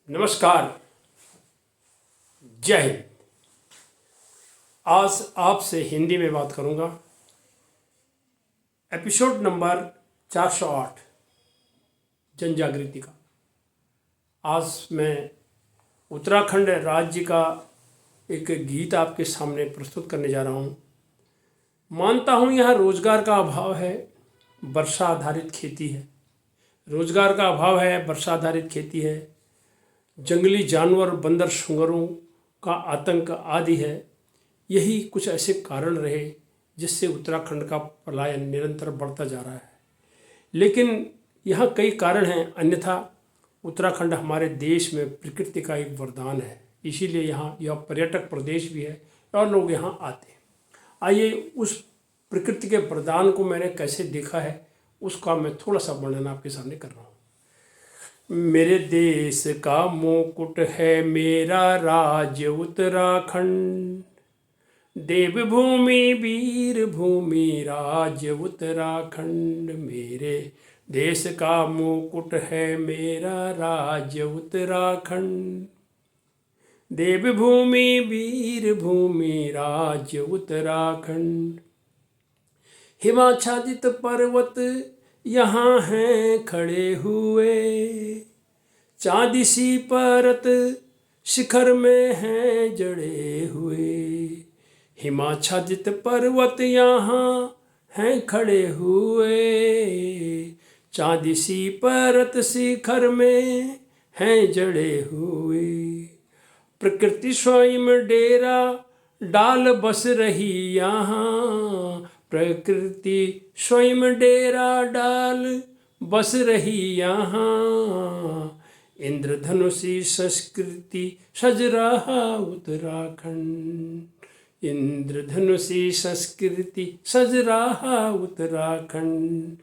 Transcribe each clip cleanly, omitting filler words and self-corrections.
नमस्कार। जय हिंद। आज आपसे हिंदी में बात करूंगा। एपिसोड नंबर 408 जन जागृति का। आज मैं उत्तराखंड राज्य का एक गीत आपके सामने प्रस्तुत करने जा रहा हूं। मानता हूं यहाँ रोजगार का अभाव है, वर्षा आधारित खेती है। रोजगार का अभाव है, वर्षा आधारित खेती है। जंगली जानवर, बंदर, सुंगरों का आतंक आदि है। यही कुछ ऐसे कारण रहे जिससे उत्तराखंड का पलायन निरंतर बढ़ता जा रहा है। लेकिन यहाँ कई कारण हैं, अन्यथा उत्तराखंड हमारे देश में प्रकृति का एक वरदान है। इसीलिए यहाँ यह पर्यटक प्रदेश भी है और लोग यहाँ आते हैं। आइए उस प्रकृति के वरदान को मैंने कैसे देखा है उसका मैं थोड़ा सा वर्णन आपके सामने कर रहा हूँ। मेरे देश का मुकुट है मेरा राज्य उत्तराखंड, देवभूमि वीर भूमि राज्य उत्तराखंड। मेरे देश का मुकुट है मेरा राज्य उत्तराखंड, देवभूमि वीर भूमि राज्य उत्तराखंड। हिमाच्छादित पर्वत यहाँ हैं खड़े हुए, चांदी सी परत शिखर में हैं जड़े हुए। हिमाच्छादित पर्वत यहाँ हैं खड़े हुए, चांदी सी परत शिखर में हैं जड़े हुए। प्रकृति स्वयं डेरा डाल बस रही यहाँ, प्रकृति स्वयं डेरा डाल बस रही यहाँ। इंद्रधनुषी संस्कृति सज रहा उत्तराखंड, इंद्रधनुषी संस्कृति सज रहा उत्तराखंड।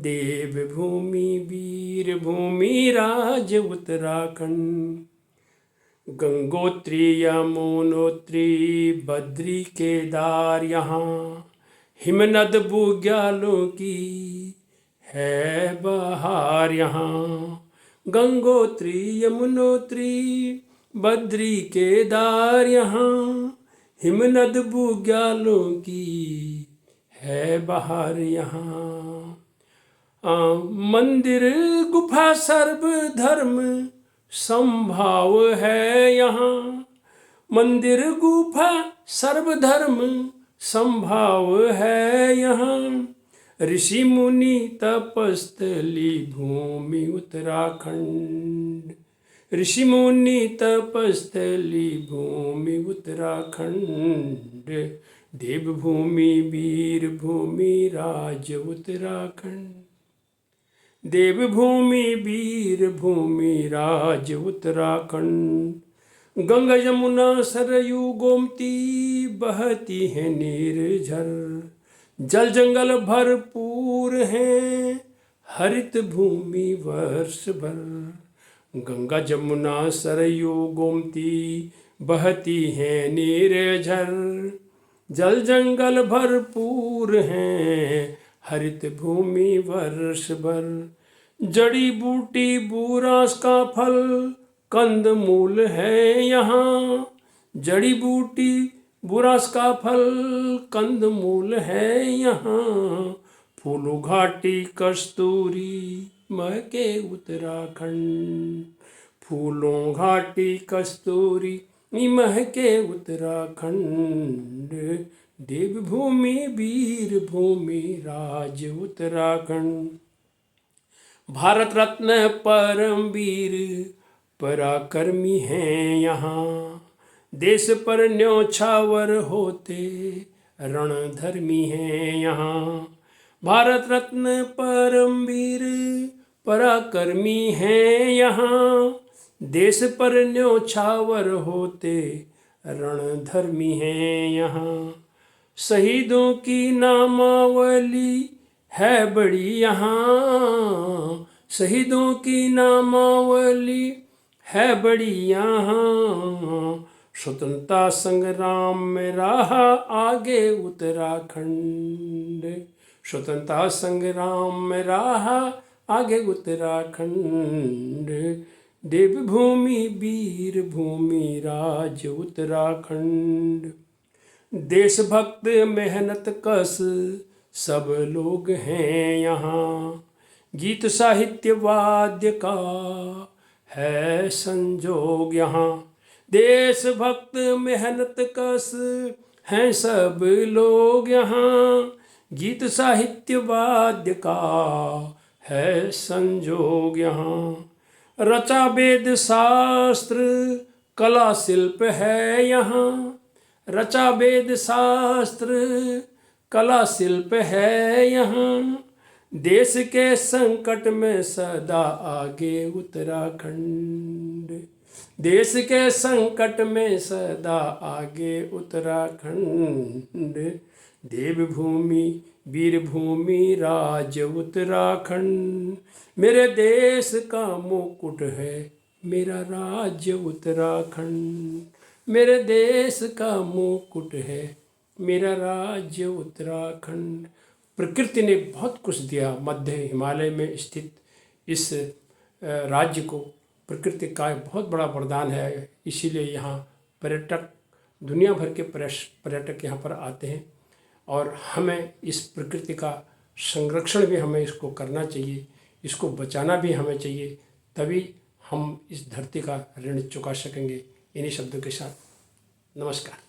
देवभूमि वीर भूमि राज्य उत्तराखंड। गंगोत्री यमुनोत्री बद्री केदार यहाँ, हिमनद बुग्यालों की है बहार यहाँ। गंगोत्री यमुनोत्री बद्री केदार यहाँ, हिमनद बुग्यालों की है बहार यहाँ। मंदिर गुफा सर्व धर्म संभाव है यहाँ, मंदिर गुफा सर्व धर्म संभाव है यहाँ। ऋषि मुनि तपस्थली भूमि उत्तराखंड, ऋषि मुनि तपस्थली भूमि उत्तराखंड। देवभूमि वीर भूमि राज्य उत्तराखंड, देवभूमि वीर भूमि राज्य उत्तराखंड। गंगा यमुना सरयू गोमती बहती है निर्झर, जल जंगल भरपूर है हरित भूमि वर्ष भर। गंगा यमुना सरयू गोमती बहती है निर्झर, जल जंगल भरपूर है हरित भूमि वर्ष भर। जड़ी बूटी बुरांस का फल कंद मूल है यहाँ, जड़ी बूटी बुरांस का फल कंद मूल है यहाँ। फूलों घाटी कस्तूरी महके उत्तराखंड, फूलों घाटी कस्तूरी महके उत्तराखंड। देवभूमि वीर भूमि राज्य उत्तराखंड। भारत रत्न परमवीर पराक्रमी हैं यहाँ, देश पर न्योछावर होते रणधर्मी हैं यहाँ। भारत रत्न परमवीर पराक्रमी हैं यहाँ, देश पर न्योछावर होते रणधर्मी हैं यहाँ। शहीदों की नामावली है बड़ी यहाँ, शहीदों की नामावली है बड़ी यहाँ। स्वतंत्रता संग्राम में रहा आगे उत्तराखंड, स्वतंत्रता संग्राम में रहा आगे उत्तराखंड। देवभूमि वीर भूमि राज्य उत्तराखंड। देशभक्त मेहनत कश सब लोग हैं यहाँ, गीत साहित्य वाद्य का है संजोग यहाँ। देशभक्त मेहनत कश हैं सब लोग यहाँ, गीत साहित्य वाद्य का है संजोग यहाँ। रचा वेद शास्त्र कला शिल्प है यहाँ, रचा वेद शास्त्र कला शिल्प है यहाँ। देश के संकट में सदा आगे उत्तराखंड, देश के संकट में सदा आगे उत्तराखंड। देवभूमि वीर भूमि राज्य उत्तराखंड, मेरे देश का मुकुट है मेरा राज्य उत्तराखंड, मेरे देश का मुकुट है मेरा राज्य उत्तराखंड। प्रकृति ने बहुत कुछ दिया, मध्य हिमालय में स्थित इस राज्य को प्रकृति का बहुत बड़ा वरदान है। इसीलिए यहाँ पर्यटक, दुनिया भर के पर्यटक यहाँ पर आते हैं और हमें इस प्रकृति का संरक्षण भी हमें इसको करना चाहिए, इसको बचाना भी हमें चाहिए, तभी हम इस धरती का ऋण चुका सकेंगे। इन्हीं शब्दों के साथ नमस्कार।